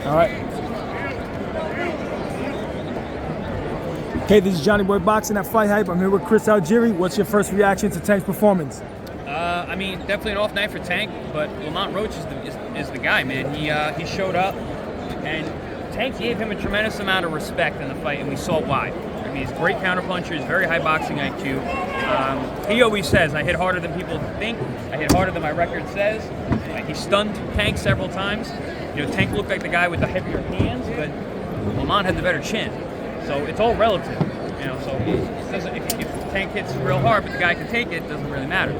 All right. Okay, this is Johnny Boy Boxing at FightHype. I'm here with Chris Algieri. What's your first reaction to Tank's performance? I mean, definitely an off night for Tank, but Lamont Roach is the guy, man. He showed up, and Tank gave him a tremendous amount of respect in the fight, and we saw why. I mean, he's a great counterpuncher, he's very high boxing IQ. He always says, I hit harder than people think, I hit harder than my record says. He stunned Tank several times. You know, Tank looked like the guy with the heavier hands, but Lamont had the better chin. So it's all relative. You know, so if Tank hits real hard, but the guy can take it, doesn't really matter.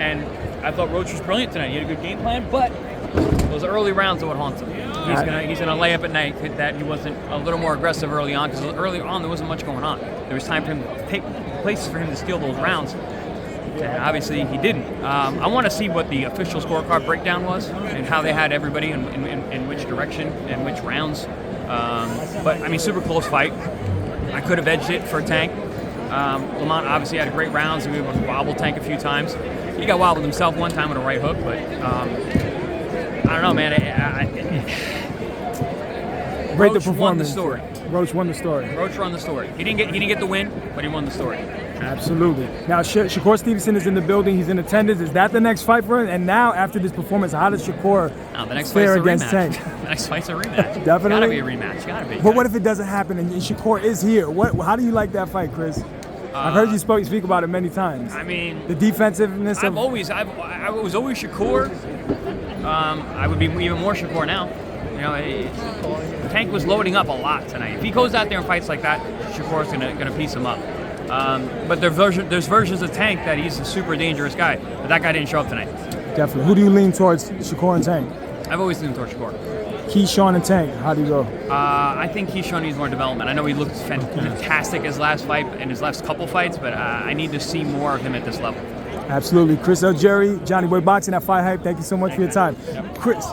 And I thought Roach was brilliant tonight. He had a good game plan, but those early rounds are what haunts him. He's gonna lay up at night that he wasn't a little more aggressive early on, because early on there wasn't much going on. There was time for him to take places for him to steal those rounds. And obviously he didn't. I want to see what the official scorecard breakdown was and how they had everybody in which direction and which rounds. But I mean, super close fight. I could have edged it for Tank. Lamont obviously had great rounds. He was able to wobble Tank a few times. He got wobbled himself one time with a right hook, but I don't know, man. Roach won the story. Roach won the story. Roach won the story. He didn't get the win, but he won the story. Absolutely. Now, Shakur Stevenson is in the building. He's in attendance. Is that the next fight for him? And now, after this performance, how does Shakur fare against Tank? The next fight's a rematch. Definitely. Gotta be a rematch. Gotta be. But what if it doesn't happen and Shakur is here? How do you like that fight, Chris? I've heard you speak about it many times. I mean, the defensiveness. I was always Shakur. I would be even more Shakur now. You know, Tank was loading up a lot tonight. If he goes out there and fights like that, Shakur's gonna piece him up. But there's versions of Tank that he's a super dangerous guy. But that guy didn't show up tonight. Definitely. Who do you lean towards, Shakur and Tank? I've always leaned towards Shakur. Keyshawn and Tank, how do you go? I think Keyshawn needs more development. I know he looked fantastic his last fight and his last couple fights, but I need to see more of him at this level. Absolutely. Chris Algieri, Johnny Boy Boxing at FightHype. Thank you so much for your time. Chris.